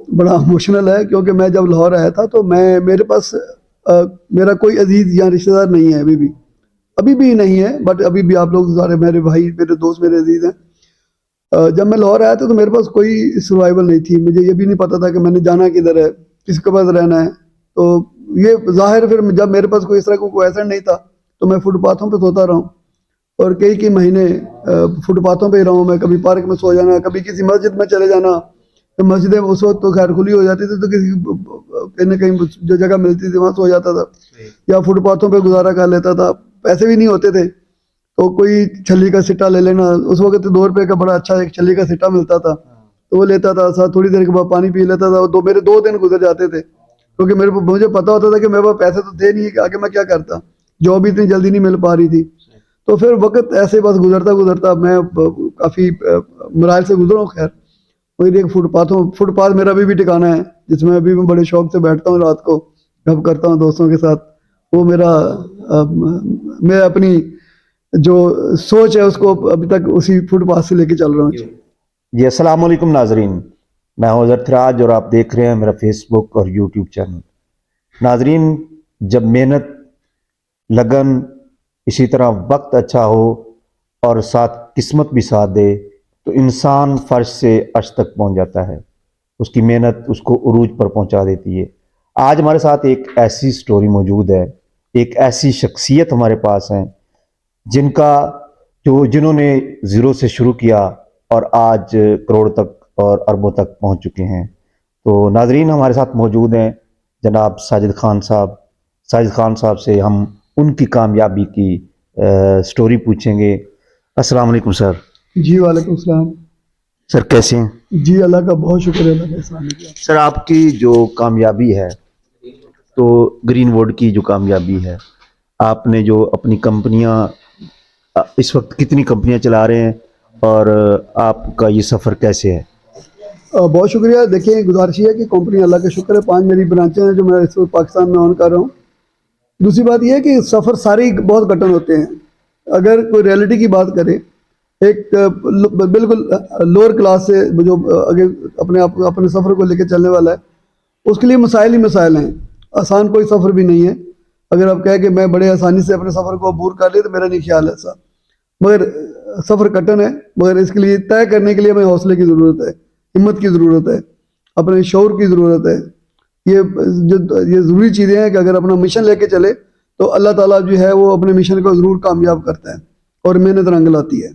بڑا ایموشنل ہے، کیونکہ میں جب لاہور آیا تھا تو میرے پاس میرا کوئی عزیز یا رشتہ دار نہیں ہے، ابھی بھی نہیں ہے، بٹ ابھی بھی آپ لوگ سارے میرے بھائی، میرے دوست، میرے عزیز ہیں۔ جب میں لاہور آیا تھا تو میرے پاس کوئی سروائیول نہیں تھی، مجھے یہ بھی نہیں پتا تھا کہ میں نے جانا کدھر ہے، کس کے پاس رہنا ہے۔ تو یہ ظاہر پھر جب میرے پاس کوئی اس طرح کوئی ایسا نہیں تھا تو میں فٹ پاتھوں پہ سوتا رہا ہوں، اور کئی مہینے فٹ پاتھوں پہ ہی رہا ہوں میں۔ کبھی پارک میں سو جانا، کبھی کسی مسجد میں چلے جانا، تو مسجدیں اس وقت تو خیر کھلی ہو جاتی تھی، تو کسی کہیں نہ کہیں جو جگہ ملتی تھی وہاں سو جاتا تھا، یا فٹ پاتھوں پہ گزارا کر لیتا تھا۔ پیسے بھی نہیں ہوتے تھے تو کوئی چھلی کا سٹا لے لینا، اس وقت 2 روپے کا بڑا اچھا ایک چھلی کا سٹا ملتا تھا، تو وہ لیتا تھا، ساتھ تھوڑی دیر کے بعد پانی پی لیتا تھا۔ تو میرے 2 دن گزر جاتے تھے، کیونکہ مجھے پتا ہوتا تھا کہ میرے پاس پیسے تو تھے نہیں کہ آگے میں کیا کرتا، جاب بھی اتنی جلدی نہیں مل پا رہی تھی۔ تو پھر وقت ایسے بس گزرتا میں کافی مراحل سے گزرا ہوں۔ خیر وہی ایک فٹ پاتھ میرا ابھی بھی ٹھکانا ہے، جس میں ابھی میں بڑے شوق سے بیٹھتا ہوں، رات کو گپ کرتا ہوں دوستوں کے ساتھ۔ وہ میں اپنی جو سوچ ہے اس کو ابھی تک اسی فٹ پاتھ سے لے کے چل رہا ہوں۔ جی السلام علیکم ناظرین، میں ہوں اظہر تھراج اور آپ دیکھ رہے ہیں میرا فیس بک اور یوٹیوب چینل۔ ناظرین، جب محنت، لگن، اسی طرح وقت اچھا ہو اور ساتھ قسمت بھی ساتھ دے تو انسان فرش سے عرش تک پہنچ جاتا ہے۔ اس کی محنت اس کو عروج پر پہنچا دیتی ہے۔ آج ہمارے ساتھ ایک ایسی سٹوری موجود ہے، ایک ایسی شخصیت ہمارے پاس ہیں جنہوں نے زیرو سے شروع کیا اور آج کروڑ تک اور اربوں تک پہنچ چکے ہیں۔ تو ناظرین، ہمارے ساتھ موجود ہیں جناب ساجد خان صاحب سے ہم ان کی کامیابی کی سٹوری پوچھیں گے۔ السلام علیکم سر۔ جی وعلیکم السلام۔ سر کیسے ہیں؟ جی اللہ کا بہت شکر ہے، اللہ کا احسان ہے۔ سر آپ کی جو کامیابی ہے، تو گرین ووڈ کی جو کامیابی ہے، آپ نے جو اپنی کمپنیاں، اس وقت کتنی کمپنیاں چلا رہے ہیں اور آپ کا یہ سفر کیسے ہے؟ بہت شکریہ۔ دیکھیں، گزارش یہ ہے کہ کمپنی اللہ کا شکر ہے 5 میری برانچیں ہیں جو میں اس وقت پاکستان میں آن کر رہا ہوں۔ دوسری بات یہ ہے کہ سفر سارے بہت کٹن ہوتے ہیں۔ اگر کوئی ریئلٹی کی بات کرے، ایک بالکل لوور کلاس سے جو اگر اپنے سفر کو لے کے چلنے والا ہے، اس کے لیے مسائل ہی مسائل ہیں، آسان کوئی سفر بھی نہیں ہے۔ اگر آپ کہیں کہ میں بڑے آسانی سے اپنے سفر کو عبور کر لیا تو میرا نہیں خیال ایسا، مگر سفر کٹن ہے۔ مگر اس کے لیے طے کرنے کے لیے ہمیں حوصلے کی ضرورت ہے، ہمت کی ضرورت ہے، اپنے شعور کی ضرورت ہے۔ یہ ضروری چیزیں ہیں کہ اگر اپنا مشن لے کے چلے تو اللہ تعالیٰ جو ہے وہ اپنے مشن کو ضرور کامیاب کرتا ہے اور محنت رنگ لاتی ہے۔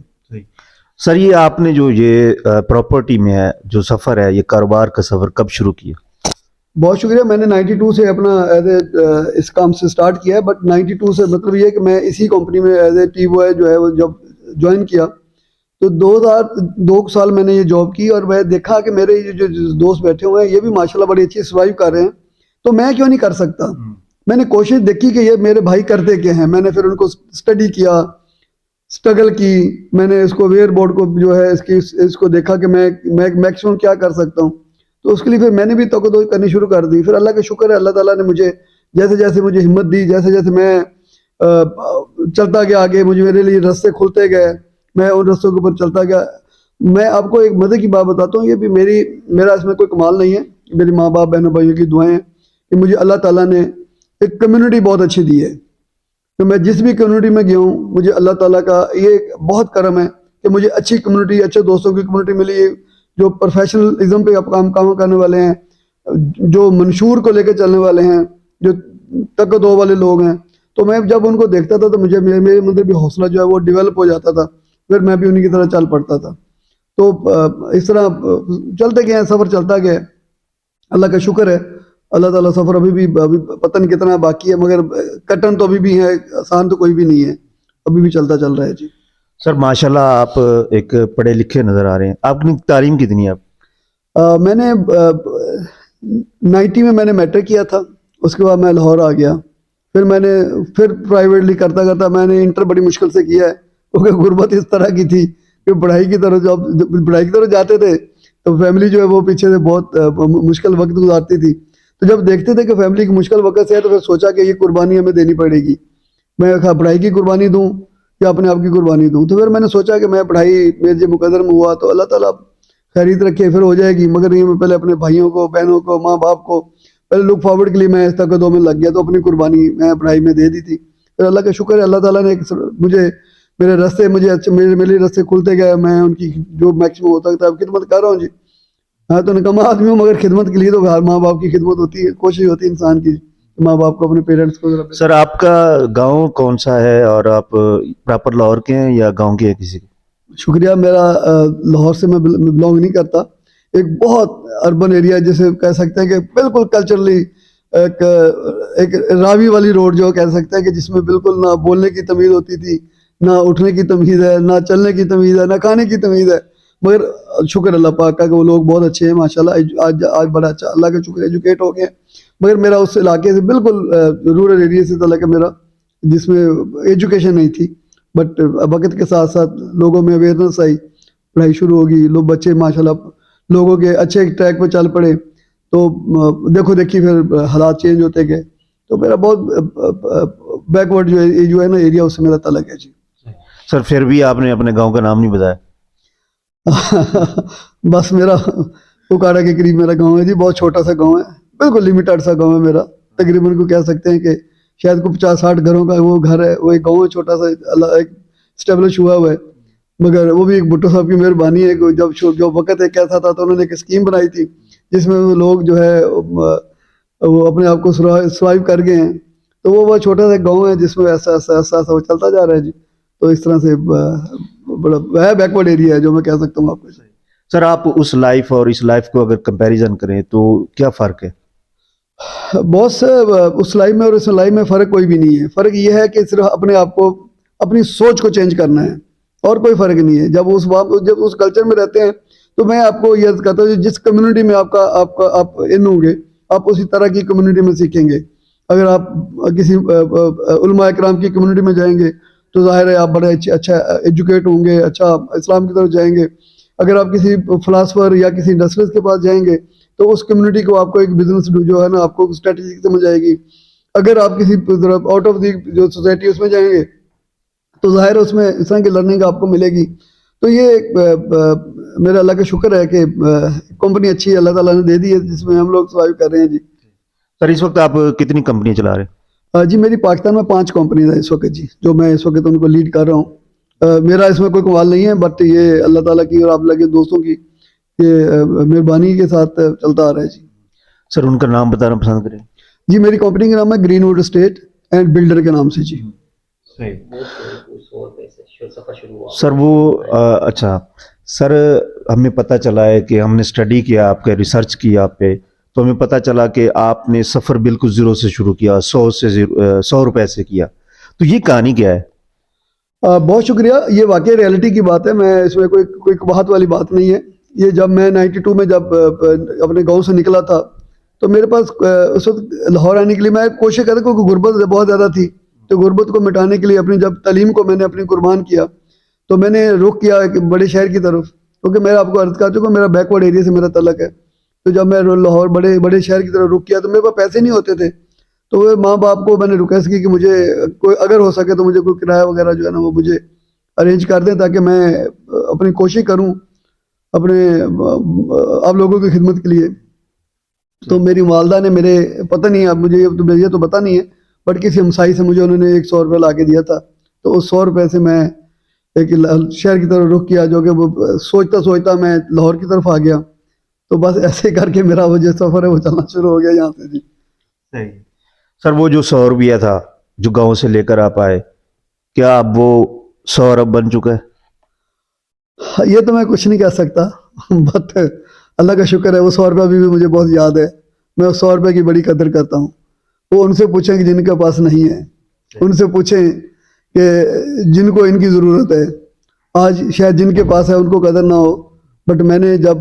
سر، یہ آپ نے جو یہ پراپرٹی میں ہے جو سفر ہے، یہ کاروبار کا سفر کب شروع کیا؟ بہت شکریہ۔ میں نے 92 سے اپنا اس کام سے سٹارٹ کیا ہے، بٹ 92 سے مطلب یہ ہے کہ میں اسی کمپنی میں ایز اے ٹی بوائے جو ہے وہ جب جوائن کیا تو 2 سال میں نے یہ جاب کی، اور میں دیکھا کہ میرے یہ جو دوست بیٹھے ہوئے ہیں یہ بھی ماشاءاللہ بڑی اچھی سروائیو کر رہے ہیں، تو میں کیوں نہیں کر سکتا؟ میں نے کوشش دیکھی کہ یہ میرے بھائی کرتے کیا ہیں، میں نے پھر ان کو اسٹڈی کیا، سٹرگل کی، میں نے اس کو ویئر بورڈ کو جو ہے اس کو دیکھا کہ میں میکسیمم کیا کر سکتا ہوں۔ تو اس کے لیے پھر میں نے بھی توقع کرنی شروع کر دی۔ پھر اللہ کا شکر ہے، اللہ تعالیٰ نے مجھے جیسے جیسے مجھے ہمت دی، جیسے جیسے میں چلتا گیا آگے، میرے لیے راستے کھلتے گئے، میں ان راستوں کے اوپر چلتا گیا۔ میں آپ کو ایک مزے کی بات بتاتا ہوں، یہ بھی میرا اس میں کوئی کمال نہیں ہے، میری ماں باپ بہنوں بھائیوں کی دعائیں ہیں کہ مجھے اللہ تعالیٰ نے ایک کمیونٹی بہت اچھی دی ہے، کہ میں جس بھی کمیونٹی میں گیا ہوں مجھے اللہ تعالیٰ کا یہ بہت کرم ہے کہ مجھے اچھی کمیونٹی، اچھے دوستوں کی کمیونٹی ملی ہے، جو پروفیشنلزم پہ کام کرنے والے ہیں، جو منشور کو لے کے چلنے والے ہیں، جو تک دو والے لوگ ہیں۔ تو میں جب ان کو دیکھتا تھا تو مجھے میرے اندر بھی حوصلہ جو ہے وہ ڈیولپ ہو جاتا تھا، پھر میں بھی انہی کی طرح چل پڑتا تھا۔ تو اس طرح چلتے گئے، سفر چلتا گیا، اللہ کا شکر ہے۔ اللہ تعالیٰ سفر ابھی پتہ نہیں کتنا باقی ہے، مگر کٹن تو ابھی بھی ہے، آسان تو کوئی بھی نہیں ہے، ابھی بھی چلتا چل رہا ہے۔ جی سر ماشاءاللہ آپ ایک پڑھے لکھے نظر آ رہے ہیں۔ آپ کی تعلیم کتنی ہے؟ میں نے 90 میں نے میٹرک کیا تھا، اس کے بعد میں لاہور آ گیا، پھر میں نے پرائیویٹلی کرتا میں نے انٹر بڑی مشکل سے کیا ہے، کیونکہ غربت اس طرح کی تھی کہ پڑھائی کی طرف جاتے تھے تو فیملی جو ہے وہ پیچھے سے بہت مشکل وقت گزارتی تھی۔ تو جب دیکھتے تھے کہ فیملی کی مشکل وقت سے ہے تو پھر سوچا کہ یہ قربانی ہمیں دینی پڑے گی، میں پڑھائی کی قربانی دوں یا اپنے آپ کی قربانی دوں۔ تو پھر میں نے سوچا کہ میں پڑھائی میرے جو مقدر میں ہوا تو اللہ تعالیٰ خیریت رکھے پھر ہو جائے گی، مگر یہ میں پہلے اپنے بھائیوں کو، بہنوں کو، ماں باپ کو پہلے لک فارورڈ کے لیے میں اس تقدوں میں لگ گیا، تو اپنی قربانی میں پڑھائی میں دے دی تھی. پھر اللہ کا شکر ہے، اللہ تعالیٰ نے مجھے میرے راستے مجھے اچھے میرے راستے کھلتے گئے، میں ان کی جو میکسیمم ہوتا تھا خدمت کر رہا ہوں جی. ہاں تو نکما آدمی ہوں، مگر خدمت کے لیے تو ہر ماں باپ کی خدمت ہوتی ہے، کوشش ہوتی ہے انسان کی ماں باپ کو، اپنے پیرنٹس کو. سر آپ کا گاؤں کون سا ہے اور آپ پراپر لاہور کے ہیں یا گاؤں کے ہیں کسی کے؟ شکریہ. میرا لاہور سے میں بلانگ نہیں کرتا. ایک بہت اربن ایریا جسے کہہ سکتے ہیں کہ بالکل کلچرلی ایک راوی والی روڈ جو کہہ سکتے ہیں کہ جس میں بالکل نہ بولنے کی تمیز ہوتی تھی، نہ اٹھنے کی تمیز ہے، نہ چلنے کی تمیز ہے، نہ کھانے کی تمیز ہے. مگر شکر اللہ پاک کا کہ وہ لوگ بہت اچھے ہیں ماشاءاللہ. آج بڑا اچھا اللہ کا شکر ایجوکیٹ ہو گئے ہیں. مگر میرا اس علاقے سے بالکل رورل ایریا سے تعلق ہے میرا، جس میں ایجوکیشن نہیں تھی. بٹ وقت کے ساتھ ساتھ لوگوں میں اویئرنیس آئی، پڑھائی شروع ہوگی، لوگ بچے ماشاءاللہ لوگوں کے اچھے ٹریک پہ چل پڑے، تو دیکھو دیکھی پھر حالات چینج ہوتے گئے. تو میرا بہت بیکورڈ جو ہے نا ایریا، اس سے میرا تعلق ہے جی. سر پھر بھی آپ نے اپنے گاؤں کا نام نہیں بتایا. بس میرا پکاڑا کے قریب میرا گاؤں ہے جی، بہت چھوٹا سا گاؤں ہے، بالکل لمیٹڈ سا گاؤں ہے میرا. تقریباً کو کہہ سکتے ہیں کہ شاید کو 50-60 گھروں کا وہ گھر ہے، وہ ایک گاؤں ہے چھوٹا سا، اللہ ایک اسٹیبلش ہوا ہے. مگر وہ بھی ایک بھٹو صاحب کی مہربانی ہے کہ جو وقت ایک ایسا تھا تو انہوں نے ایک اسکیم بنائی تھی جس میں وہ لوگ جو ہے وہ اپنے آپ کو سروائیو کر گئے ہیں. تو وہ چھوٹا سا گاؤں ہے جس میں ایسا وہ چلتا جا رہا ہے جی. تو اس طرح سے بڑا ہے بیکورڈ ایریا ہے جو میں کہہ سکتا ہوں آپ کو. سر آپ اس لائف اور اس لائف کو اگر کمپیریزن کریں تو کیا فرق ہے؟ بہت سے اس لائف میں اور اس لائف میں فرق کوئی بھی نہیں ہے. فرق یہ ہے کہ صرف اپنے آپ کو، اپنی سوچ کو چینج کرنا ہے، اور کوئی فرق نہیں ہے. جب اس کلچر میں رہتے ہیں تو میں آپ کو یہ کہتا ہوں جس کمیونٹی میں آپ ان ہوں گے، آپ اسی طرح کی کمیونٹی میں سیکھیں گے. اگر آپ کسی علماء اکرام کی کمیونٹی میں جائیں گے تو ظاہر ہے آپ بڑے اچھا ایجوکیٹ ہوں گے، اچھا اسلام کی طرف جائیں گے. اگر آپ کسی فلاسفر یا کسی انڈسٹریلسٹ کے پاس جائیں گے تو اس کمیونٹی کو آپ کو ایک بزنس جو ہے نا آپ کو اسٹریٹجی سمجھ آئے گی. اگر آپ کسی آؤٹ آف دی جو سوسائٹی اس میں جائیں گے تو ظاہر ہے اس میں اس طرح کی لرننگ آپ کو ملے گی. تو یہ میرا اللہ کا شکر ہے کہ کمپنی اچھی اللہ تعالیٰ نے دے دی ہے جس میں ہم لوگ سروائیو کر رہے ہیں جی. سر اس وقت آپ کتنی کمپنیاں چلا رہے ہیں؟ جی میری پاکستان میں 5 کمپنیز ہیں اس وقت جی، جو میں اس وقت ان کو لیڈ کر رہا ہوں. میرا اس میں کوئی کمال نہیں ہے، بٹ یہ اللہ تعالیٰ کی اور آپ لگے دوستوں کی یہ مہربانی کے ساتھ چلتا آ رہا ہے جی. سر ان کا نام بتانا پسند کریں؟ جی میری کمپنی کا نام ہے green would state and builder کے نام سے جی. سر وہ اچھا سر ہمیں پتہ چلا ہے کہ ہم نے اسٹڈی کیا آپ کا، ریسرچ کیا آپ پہ، تو ہمیں پتہ چلا کہ آپ نے سفر بالکل زیرو سے شروع کیا، 100 روپے سے کیا. تو یہ کہانی کیا ہے؟ بہت شکریہ. یہ واقعی ریئلٹی کی بات ہے، میں اس میں کوئی بہت والی بات نہیں ہے. یہ جب میں 92 میں جب اپنے گاؤں سے نکلا تھا تو میرے پاس اس وقت لاہور آنے کے لیے میں کوشش کرتا کیونکہ غربت بہت زیادہ تھی. تو غربت کو مٹانے کے لیے اپنی جب تعلیم کو میں نے اپنی قربان کیا تو میں نے رخ کیا ایک بڑے شہر کی طرف، کیونکہ میں آپ کو عرض کر چکا میرا بیکورڈ ایریا سے میرا تعلق ہے. تو جب میں لاہور بڑے شہر کی طرف رخ کیا تو میرے پاس پیسے نہیں ہوتے تھے. تو وہ ماں باپ کو میں نے ریکویسٹ کی کہ مجھے کوئی اگر ہو سکے تو مجھے کوئی کرایہ وغیرہ جو ہے نا وہ مجھے ارینج کر دیں تاکہ میں اپنی کوشش کروں اپنے آپ لوگوں کی خدمت کے لیے. تو میری والدہ نے میرے پتہ نہیں اب مجھے یہ تو پتہ نہیں ہے، بٹ کسی ہمسائی سے مجھے انہوں نے 100 روپے لا کے دیا تھا. تو اس 100 روپے سے میں ایک شہر کی طرف رخ کیا، جو کہ وہ سوچتا میں لاہور کی طرف آ گیا. تو بس ایسے کر کے میرا وہ جو سفر ہے وہ چلنا شروع ہو گیا یہاں سے جی. صحیح. سر وہ جو 100 روپیہ تھا جو گاؤں سے لے کر آپ آئے، کیا اب وہ 100 ارب بن چکا ہے؟ یہ تو میں کچھ نہیں کہہ سکتا، بٹ اللہ کا شکر ہے وہ 100 روپیہ بھی مجھے بہت یاد ہے. میں اس 100 روپے کی بڑی قدر کرتا ہوں. وہ ان سے پوچھیں کہ جن کے پاس نہیں ہے، ان سے پوچھیں کہ جن کو ان کی ضرورت ہے. آج شاید جن کے پاس ہے ان کو قدر نہ ہو، بٹ میں نے جب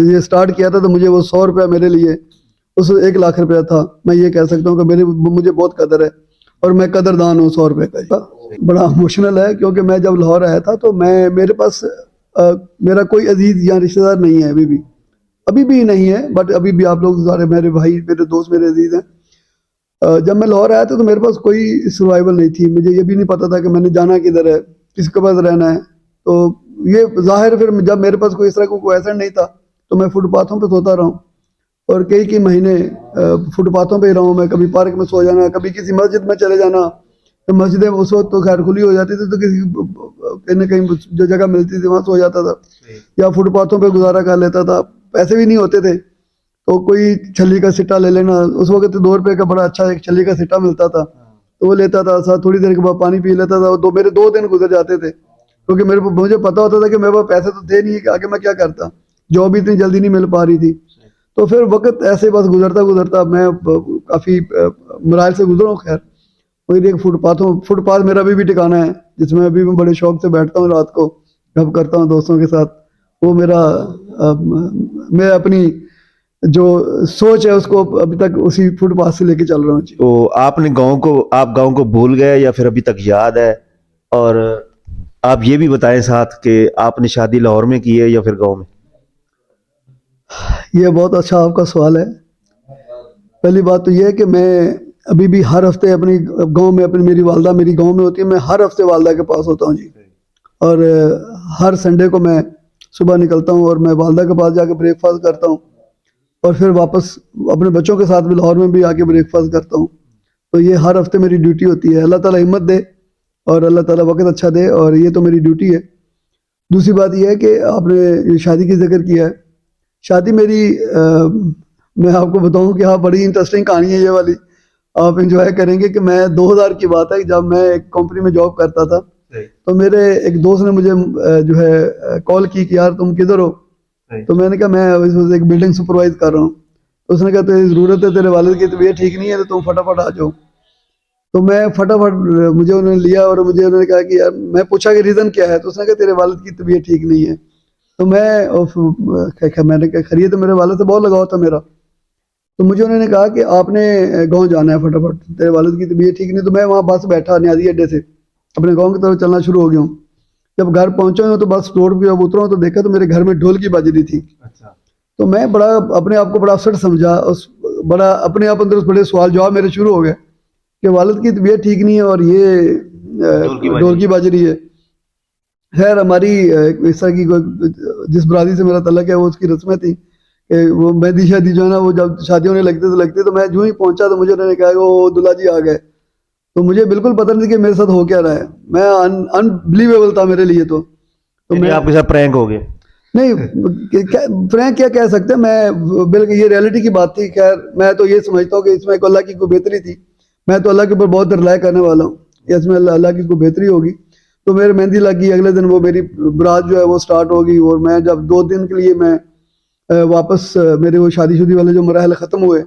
یہ سٹارٹ کیا تھا تو مجھے وہ 100 روپیہ میرے لیے اس 1 لاکھ روپیہ تھا. میں یہ کہہ سکتا ہوں کہ مجھے بہت قدر ہے اور میں قدردان ہوں 100 روپے کا. بڑا ایموشنل ہے کیونکہ میں جب لاہور آیا تھا تو میرے پاس میرا کوئی عزیز یا رشتہ دار نہیں ہے، ابھی بھی نہیں ہے، بٹ ابھی بھی آپ لوگ سارے میرے بھائی میرے دوست میرے عزیز ہیں. جب میں لاہور آیا تھا تو میرے پاس کوئی سروائیول نہیں تھی. مجھے یہ بھی نہیں پتا تھا کہ میں نے جانا کدھر ہے، کس کے پاس رہنا ہے. تو یہ ظاہر پھر جب میرے پاس کوئی اس طرح کوئی ایسا نہیں تھا تو میں فٹ پاتھوں پہ سوتا رہا ہوں، اور کئی مہینے فٹ پاتھوں پہ ہی رہا ہوں میں. کبھی پارک میں سو جانا، کبھی کسی مسجد میں چلے جانا. مسجدیں اس وقت تو خیر کھلی ہو جاتی تھی، تو کسی کہیں نہ کہیں جو جگہ ملتی تھی وہاں سو جاتا تھا، یا فٹ پاتھوں پہ گزارا کر لیتا تھا. پیسے بھی نہیں ہوتے تھے تو کوئی چھلی کا سٹا لے لینا. اس وقت 2 روپے کا بڑا اچھا ایک چھلی کا سٹا ملتا تھا تو وہ لیتا تھا، ساتھ تھوڑی دیر کے بعد پانی پی لیتا تھا. تو میرے 2 دن گزر جاتے تھے، کیونکہ مجھے پتا ہوتا تھا کہ میرے پاس پیسے تو تھے نہیں کہ آگے میں کیا کرتا. جاب اتنی جلدی نہیں مل پا رہی تھی. تو پھر وقت ایسے بس گزرتا میں کافی مراحل سے گزرا ہوں. خیر وہی ایک فٹ پاتھ میرا ابھی بھی ٹھکانا ہے، جس میں ابھی میں بڑے شوق سے بیٹھتا ہوں، رات کو گپ کرتا ہوں دوستوں کے ساتھ. وہ میرا میں اپنی جو سوچ ہے اس کو ابھی تک اسی فٹ پاتھ سے لے کے چل رہا ہوں. تو آپ گاؤں کو بھول گئے یا پھر ابھی تک یاد ہے؟ اور آپ یہ بھی بتائیں ساتھ کہ آپ نے شادی لاہور میں کی ہے یا پھر گاؤں میں؟ یہ بہت اچھا آپ کا سوال ہے. پہلی بات تو یہ ہے کہ میں ابھی بھی ہر ہفتے اپنی گاؤں میں میری والدہ میری گاؤں میں ہوتی ہے، میں ہر ہفتے والدہ کے پاس ہوتا ہوں جی. اور ہر سنڈے کو میں صبح نکلتا ہوں اور میں والدہ کے پاس جا کے بریک فاسٹ کرتا ہوں، اور پھر واپس اپنے بچوں کے ساتھ بھی لاہور میں بھی آ کے بریک فاسٹ کرتا ہوں. تو یہ ہر ہفتے میری ڈیوٹی ہوتی ہے. اللہ تعالیٰ ہمت دے اور اللہ تعالیٰ وقت اچھا دے، اور یہ تو میری ڈیوٹی ہے. دوسری بات یہ ہے کہ آپ نے شادی کی ذکر کیا ہے. شادی میری میں آپ کو بتاؤں کہ ہاں بڑی انٹرسٹنگ کہانی ہے یہ والی، آپ انجوائے کریں گے. کہ میں 2000 کی بات ہے، جب میں ایک کمپنی میں جاب کرتا تھا تو میرے ایک دوست نے مجھے جو ہے کال کی کہ یار تم کدھر ہو؟ تو میں نے کہا میں ایک بلڈنگ سپروائز کر رہا ہوں. تو اس نے کہا تیری ضرورت ہے، تیرے والد کی طبیعت ٹھیک نہیں ہے تو تم فٹافٹ آ جاؤ. تو میں فٹافٹ مجھے انہوں نے لیا، اور مجھے انہوں نے کہا کہ یار میں پوچھا کہ ریزن کیا ہے، تو اس نے کہا تیرے والد کی طبیعت ٹھیک نہیں ہے. تو میں نے کہا خرید تو میرے والد سے بہت لگاؤ تھا میرا. تو مجھے انہوں نے کہا کہ آپ نے گاؤں جانا ہے فٹافٹ، تیرے والد کی طبیعت ٹھیک نہیں. تو میں وہاں بس بیٹھا نیازی اڈے سے اپنے گاؤں کی طرف چلنا شروع ہو گیا ہوں. جب گھر پہنچا ہوں تو بس روڈ پہ جب اترا ہوں تو دیکھا تو میرے گھر میں ڈھولکی بج رہی تھی. تو میں بڑا اپنے آپ کو بڑا افسر سمجھا، بڑا اپنے آپ اندر بڑے سوال جواب میرے شروع ہو گئے کہ والد کی طبیعت ٹھیک نہیں ہے اور یہ ڈھولکی بج رہی ہے. خیر ہماری اس طرح کی جس برادری سے میرا تعلق ہے وہ اس کی رسمیں تھیں کہ وہ مہندی شادی جو ہے نا وہ جب شادی ہونے لگتی تو میں جو ہی پہنچا تو مجھے انہوں نے کہا کہ وہ دلہا جی آ گئے. تو مجھے بالکل پتہ نہیں کہ میرے ساتھ ہو کیا رہا ہے. میں انبلیویبل تھا میرے لیے. تو میں آپ کے ساتھ پرینک ہو گئے؟ نہیں فرینک کیا کہہ سکتے ہیں، میں بالکل یہ ریئلٹی کی بات تھی. خیر میں تو یہ سمجھتا ہوں کہ اس میں ایک اللہ کی کوئی بہتری تھی. میں تو اللہ کے اوپر بہت رلائے کرنے والا ہوں کہ اس میں اللہ کی کوئی بہتری ہوگی. تو میرے مہندی لگ گئی، اگلے دن وہ میری برات جو ہے وہ سٹارٹ ہوگی. اور میں جب 2 دن کے لیے میں واپس میرے وہ شادی شدی والے جو مراحل ختم ہوئے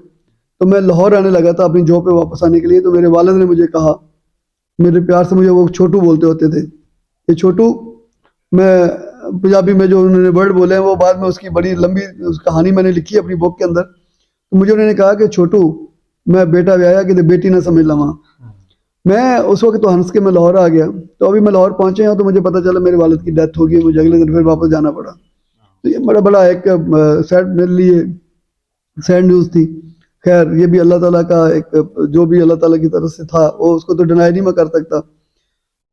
تو میں لاہور آنے لگا تھا اپنی جاب پہ واپس آنے کے لیے. تو میرے والد نے مجھے کہا، میرے پیار سے مجھے وہ چھوٹو بولتے ہوتے تھے کہ چھوٹو، میں پنجابی میں جو انہوں نے ورڈ بولے ہیں وہ بعد میں اس کی بڑی لمبی کہانی میں نے لکھی ہے اپنی بک کے اندر. تو مجھے انہوں نے کہا کہ چھوٹو میں بیٹا بیایا کہ بیٹی نہ سمجھ لواں. میں اس وقت تو ہنس کے میں لاہور آ گیا. تو ابھی میں لاہور پہنچے ہوں تو مجھے پتا چلا میرے والد کی ڈیتھ ہو گئی. مجھے اگلے دن پھر واپس جانا پڑا. تو یہ بڑا ایک سیڈ میرے لیے سیڈ نیوز تھی. خیر یہ بھی اللہ تعالیٰ کا ایک جو بھی اللہ تعالیٰ کی طرف سے تھا وہ اس کو تو ڈینائی نہیں میں کر سکتا.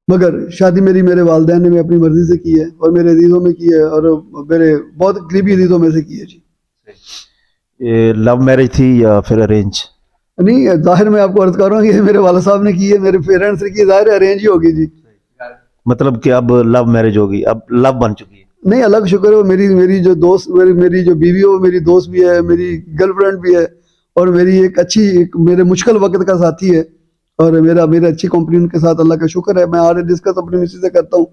مگر شادی میرے والدین نے اپنی مرضی سے کی ہے اور میرے عزیزوں میں کی ہے اور میرے بہت قریبی عزیزوں میں سے کی ہے جی. یہ لو میرج تھی یا پھر ارینج؟ نہیں ظاہر میں آپ کو عرض کر رہا ہوں کہ میرے والد صاحب نے کی ہے، میرے پیرنٹس نے کی ہے، ظاہر ارینج ہی ہوگی جی. مطلب کہ اب لو میرج ہوگی، اب لو بن چکی ہے؟ نہیں اللہ کا شکر ہے. میری جو دوست میری جو بیوی ہے وہ میری دوست بھی ہے، میری گرل فرینڈ بھی ہے، اور میری ایک اچھی میرے مشکل وقت کا ساتھی ہے. اور میرے اچھی کمپنی ان کے ساتھ اللہ کا شکر ہے. میں آر ڈسکس اپنی مسی سے کرتا ہوں،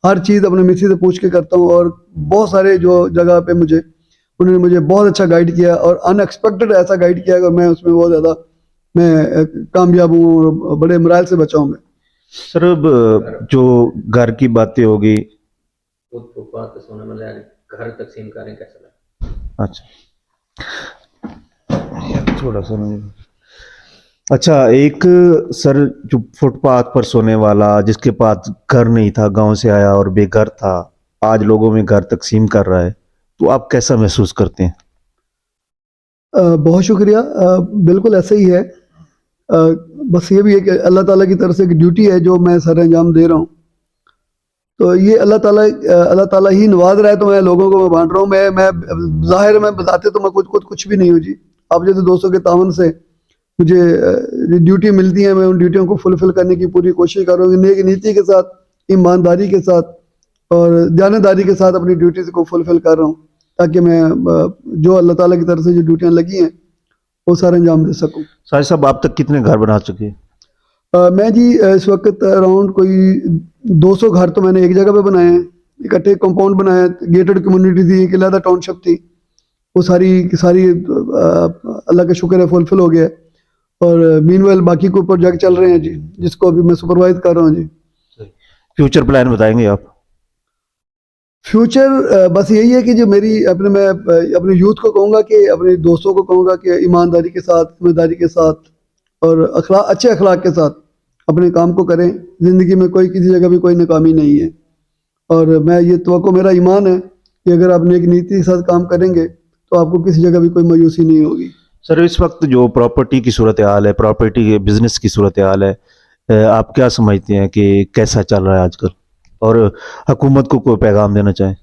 ہر چیز اپنے مسی سے پوچھ کے کرتا ہوں. اور بہت سارے جو جگہ پہ انہوں نے مجھے بہت اچھا گائیڈ کیا اور ان ایکسپیکٹڈ ایسا گائیڈ کیا کہ میں اس میں بہت زیادہ میں کامیاب ہوں اور بڑے مراحل سے بچا ہوں میں. سر اب جو گھر کی باتیں ہوگی، گھر تقسیم کریں کیسا لگا؟ اچھا تھوڑا سا اچھا ایک سر جو فٹ پاتھ پر سونے والا جس کے پاس گھر نہیں تھا، گاؤں سے آیا اور بے گھر تھا، آج لوگوں میں گھر تقسیم کر رہا ہے، تو آپ کیسا محسوس کرتے ہیں؟ بہت شکریہ. بالکل ایسا ہی ہے. بس یہ بھی ہے کہ اللہ تعالیٰ کی طرف سے ایک ڈیوٹی ہے جو میں سر انجام دے رہا ہوں. تو یہ اللہ تعالیٰ ہی نواز رہا ہے، تو میں لوگوں کو میں بانٹ رہا ہوں. میں ظاہر میں بتاتے تو میں کچھ بھی نہیں ہوں جی. آپ جیسے دوستوں کے تعاون سے مجھے ڈیوٹی ملتی ہیں، میں ان ڈیوٹیوں کو فلفل کرنے کی پوری کوشش کر رہا ہوں، نیک نیتی کے ساتھ، ایمانداری کے ساتھ اور دیانتداری کے ساتھ اپنی ڈیوٹیز کو فلفل کر رہا ہوں، تاکہ میں جو اللہ تعالیٰ کی طرف سے جو ڈیوٹیاں لگی ہیں وہ سارے انجام دے سکوں. ساجد صاحب آپ تک کتنے گھر بنا چکے ہیں؟ میں جی اس وقت اراؤنڈ کوئی 200 گھر تو میں نے ایک جگہ پہ بنائے ہیں، اکٹھے کمپاؤنڈ بنایا، گیٹڈ کمیونٹی تھی، ایک علیحدہ ٹاؤن شپ تھی، وہ ساری اللہ کا شکر ہے فلفل ہو گیا ہے. اور مین ویل باقی کوئی پروجیکٹ چل رہے ہیں جی، جس کو ابھی میں سپروائز کر رہا ہوں جی. فیوچر پلان بتائیں گے آپ؟ فیوچر بس یہی ہے کہ جو میں اپنے یوتھ کو کہوں گا کہ اپنے دوستوں کو کہوں گا کہ ایمانداری کے ساتھ، ذمہ داری کے ساتھ اور اچھے اخلاق کے ساتھ اپنے کام کو کریں. زندگی میں کسی جگہ بھی کوئی ناکامی نہیں ہے، اور میں یہ توقع، میرا ایمان ہے کہ اگر آپ نیک نیتی کے ساتھ کام کریں گے تو آپ کو کسی جگہ بھی کوئی مایوسی نہیں ہوگی. سر اس وقت جو پراپرٹی کی صورتحال ہے، پراپرٹی کے بزنس کی صورتحال ہے، آپ کیا سمجھتے ہیں کہ کیسا چل رہا ہے آج کل، اور حکومت کو کوئی پیغام دینا چاہیں؟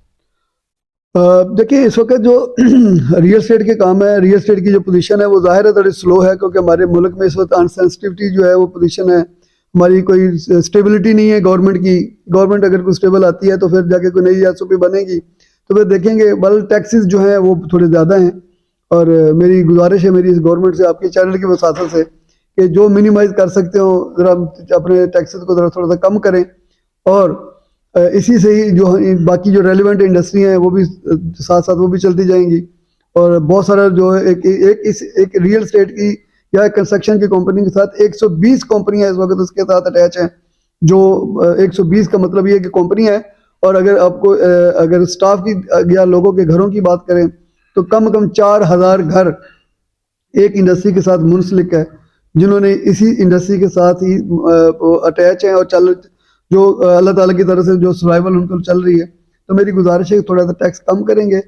دیکھیے اس وقت جو ریئل اسٹیٹ کے کام ہے، ریئل اسٹیٹ کی جو پوزیشن ہے وہ ظاہر ہے تھوڑی سلو ہے، کیونکہ ہمارے ملک میں اس وقت انسینسٹیوٹی جو ہے وہ پوزیشن ہے، ہماری کوئی اسٹیبلٹی نہیں ہے گورنمنٹ کی. گورنمنٹ اگر کوئی اسٹیبل آتی ہے تو پھر جا کے کوئی نئی ایس او پی بنے گی تو پھر دیکھیں گے. بل ٹیکسز جو ہیں وہ تھوڑے زیادہ ہیں، اور میری گزارش ہے میری اس گورنمنٹ سے، آپ کے چینل کی وساطت سے، کہ جو منیمائز کر سکتے ہو ذرا اپنے ٹیکسز کو ذرا تھوڑا سا کم کریں. اور اسی سے ہی جو باقی جو ریلیونٹ انڈسٹری ہیں وہ بھی ساتھ ساتھ وہ بھی چلتی جائیں گی. اور بہت سارا جو ہے ایک ریئل اسٹیٹ کی یا کنسٹرکشن کی کمپنی کے ساتھ 120 کمپنیاں اس وقت اس کے ساتھ اٹیچ ہیں. جو 120 کا مطلب یہ ہے کہ کمپنی ہے، اور اگر آپ کو اگر اسٹاف کی یا لوگوں کے گھروں کی بات کریں تو کم از کم 4000 گھر ایک انڈسٹری کے ساتھ منسلک ہے، جنہوں نے اسی انڈسٹری کے ساتھ ہی اٹیچ ہیں، اور جو اللہ تعالیٰ کی طرف سے جو سروائیول ان کو چل رہی ہے. تو میری گزارش ہے کہ تھوڑا سا ٹیکس کم کریں گے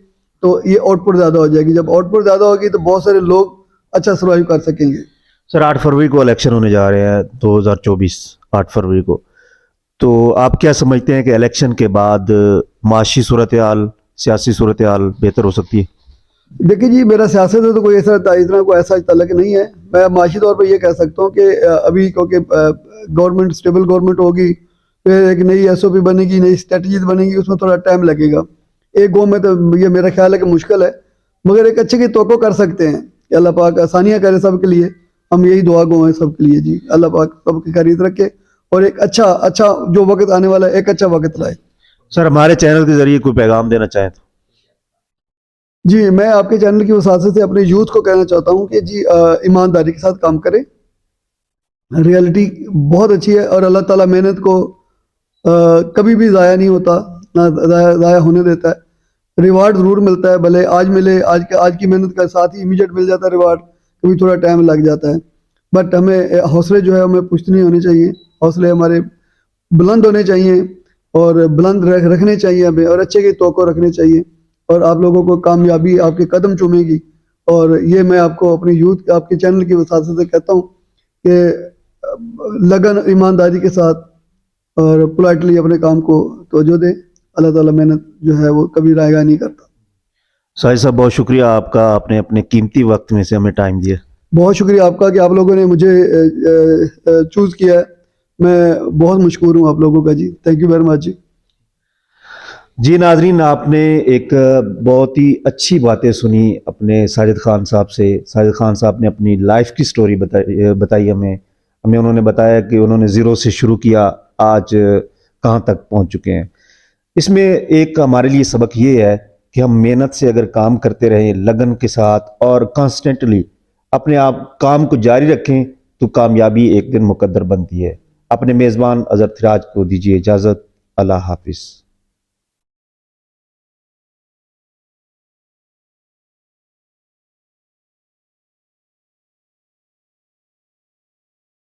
تو یہ آؤٹ پٹ زیادہ ہو جائے گی. جب آؤٹ پٹ زیادہ ہوگی تو بہت سارے لوگ اچھا سروائیو کر سکیں گے. سر 8 فروری کو الیکشن ہونے جا رہے ہیں، 2024 8 فروری کو، تو آپ کیا سمجھتے ہیں کہ الیکشن کے بعد معاشی صورتحال، سیاسی صورتحال بہتر ہو سکتی ہے؟ دیکھیے جی، میرا سیاست سے تو کوئی ایسا تعلق نہیں ہے. میں معاشی طور پر یہ کہہ سکتا ہوں کہ ابھی کیونکہ گورنمنٹ اسٹیبل گورنمنٹ ہوگی، پھر ایک نئی ایس او پی بنے گی، نئی اسٹریٹجیز بنے گی، اس میں تھوڑا ٹائم لگے گا. ایک گو میں تو یہ میرا خیال ہے کہ مشکل ہے، مگر ایک اچھے کی توقع کر سکتے ہیں کہ اللہ پاک آسانیاں کرے سب کے لیے. ہم یہی دعا گو ہیں سب کے لیے جی، اللہ پاک سب کی خرید رکھے اور ایک اچھا جو وقت آنے والا ہے ایک اچھا وقت لائے. سر ہمارے چینل کے ذریعے کوئی پیغام دینا چاہیں تو؟ جی میں آپ کے چینل کی وساطت سے اپنے یوتھ کو کہنا چاہتا ہوں کہ جی ایمانداری کے ساتھ کام کریں. ریئلٹی بہت اچھی ہے، اور اللہ تعالیٰ محنت کو کبھی بھی ضائع نہیں ہوتا، نہ ضائع ہونے دیتا ہے. ریوارڈ ضرور ملتا ہے، بھلے آج ملے، آج کی محنت کا ساتھ ہی امیجیٹ مل جاتا ہے ریوارڈ، کبھی تھوڑا ٹائم لگ جاتا ہے. بٹ ہمیں حوصلے جو ہے ہمیں پشت نہیں ہونے چاہیے، حوصلے ہمارے بلند ہونے چاہیے، اور بلند رکھنے چاہیے ہمیں، اور اچھے کی توقع رکھنے چاہیے، اور آپ لوگوں کو کامیابی آپ کے قدم چومے گی. اور یہ میں آپ کو اپنی یوتھ آپ کے چینل کی وساطت سے کہتا ہوں کہ لگن، ایمانداری کے ساتھ اور پولائٹلی اپنے کام کو توجہ دیں. اللہ تعالیٰ محنت جو ہے وہ کبھی رائیگاں نہیں کرتا. ساجد صاحب بہت شکریہ آپ کا، آپ نے اپنے قیمتی وقت میں سے ہمیں ٹائم دیا. بہت شکریہ آپ کا کہ آپ لوگوں نے مجھے چوز کیا ہے. میں بہت مشکور ہوں آپ لوگوں کا جی. تھینک یو ویری مچ جی. جی ناظرین، آپ نے ایک بہت ہی اچھی باتیں سنی اپنے ساجد خان صاحب سے. ساجد خان صاحب نے اپنی لائف کی سٹوری بتائی ہمیں انہوں نے بتایا کہ انہوں نے زیرو سے شروع کیا، آج کہاں تک پہنچ چکے ہیں. اس میں ایک ہمارے لیے سبق یہ ہے کہ ہم محنت سے اگر کام کرتے رہیں لگن کے ساتھ اور کانسٹنٹلی اپنے آپ کام کو جاری رکھیں تو کامیابی ایک دن مقدر بنتی ہے. اپنے میزبان اظہر تھراج کو دیجیے اجازت. اللہ حافظ.